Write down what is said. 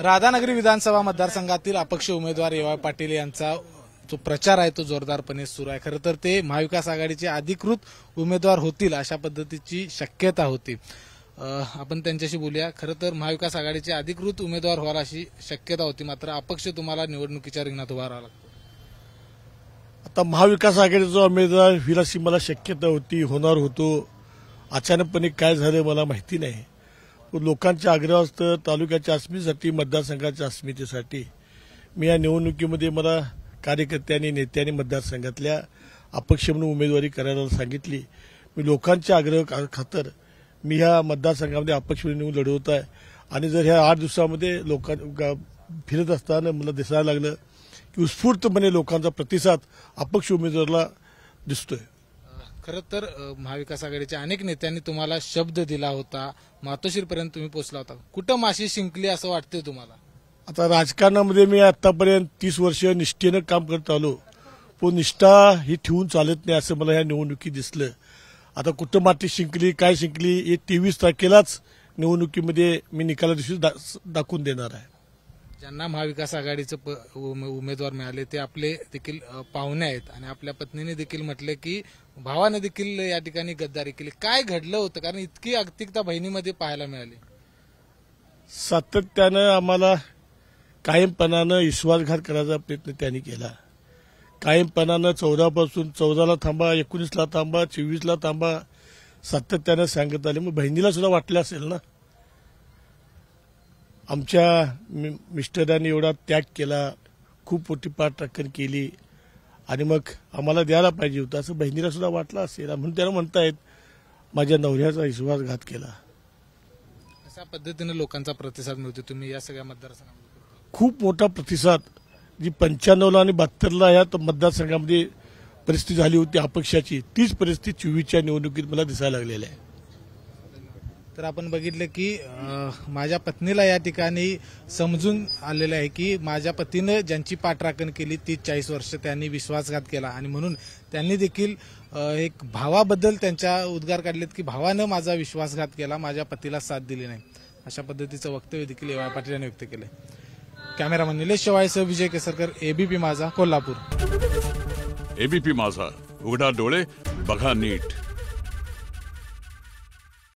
राधानगरी विधानसभा मतदारसंघातील अपक्ष उमेदवार ए.वाय. पाटील यांचा जो प्रचार आहे तो जोरदारपणे सुरू आहे। खरं तर ते महाविकास आघाडीचे अधिकृत उमेदवार होतील अशा पद्धतीची शक्यता होती। आपण त्यांच्याशी बोलूया। खरं तर महाविकास आघाडीचे अधिकृत उमेदवार व्हाल अशी शक्यता होती, मात्र अपक्ष तुम्हाला निवडणुकीच्या रिंगणात उभा राहावं लागतं। आता महाविकास आघाडीचा उमेदवार होईल अशी मला शक्यता होती, होणार होतो। अचानकपणे काय झालं मला माहिती नाही। लोकांच्या आग्रहास्तव तालुक्याच्या अस्मितेसाठी, मतदारसंघाच्या अस्मितेसाठी मी या निवडणुकीमध्ये मला कार्यकर्त्यांनी, नेत्यांनी मतदारसंघातल्या अपक्ष म्हणून उमेदवारी करायला सांगितली। मी लोकांच्या आग्रह खातर मी ह्या मतदारसंघामध्ये अपक्ष म्हणून लढवत आहे। आणि जर ह्या 8 दिवसामध्ये लोकांना फिरत असताना मला दिसायला लागलं की उत्स्फूर्तपणे लोकांचा प्रतिसाद अपक्ष उमेदवाराला दिसतोय। खरं तर महाविकास आघाडीच्या अनेक नेत्यांनी तुम्हाला शब्द दिला होता, मातोश्रीपर्यंत तुम्ही पोहोचला होता। कुठं माशी शिंकली असं वाटतंय तुम्हाला? आता राजकारणामध्ये मी आतापर्यंत 30 वर्ष निष्ठेनं काम करत आलो, पण निष्ठा ही ठेवून चालत नाही असं मला ह्या निवडणुकीत दिसलं। आता कुठं माती शिंकली, काय शिंकली, हे 23 तारखेलाच निवडणुकीमध्ये मी निकाला दिवशी दाखवून देणार आहे। ज्यांना महाविकास आघाडीचे उमेदवार मिळाले ते आपले देखील पाहुणे आहेत आणि आपल्या पत्नीने देखील म्हटले की भावाने देखील या ठिकाणी गद्दारी केली। काय घडलं होतं? कारण इतकी अगतिकता बहिणीमध्ये पाहायला मिळाली। सातत्यानं आम्हाला कायमपणानं विश्वासघात करायचा प्रयत्न त्यांनी केला। कायमपणानं 14 पासून 14ला थांबा, 19ला थांबा, 24ला थांबा सातत्यानं सांगत आले। मग बहिणीला सुद्धा वाटलं असेल ना, आमच्या मिस्टरांनी एवढा त्याग केला, खूप मोठी पाठराखण केली आणि मग आम्हाला द्यायला पाहिजे होतं असं बहिणीला सुद्धा वाटलं असेल। म्हणून त्याला म्हणतायत माझ्या नवऱ्याचा विश्वासघात केला। अशा पद्धतीने लोकांचा प्रतिसाद मिळतो तुम्ही या सगळ्या मतदारसंघामध्ये? खूप मोठा प्रतिसाद। जी 95ला आणि 72ला या मतदारसंघामध्ये परिस्थिती झाली होती अपक्षाची, तीच परिस्थिती 24च्या निवडणुकीत मला दिसायला लागलेली आहे। तर आपण बघितलं की माझ्या पत्नीला या ठिकाणी समजून आलेलं आहे की माझ्या पतीने ज्यांची पाठराखण केली 30-40 वर्ष त्यांनी विश्वासघात केला आणि म्हणून त्यांनी देखील एक भावाबद्दल त्यांच्या उद्गार काढलेत की भावानं माझा विश्वासघात केला, माझ्या पतीला साथ दिली नाही। अशा पद्धतीचं वक्तव्य देखील ए.वाय. पाटील यांनी व्यक्त केलंय। कॅमेरामन निलेश शेवाळेसह विजय केसरकर, एबीपी माझा, कोल्हापूर। एबीपी माझा, उघडा डोळे बघा नीट।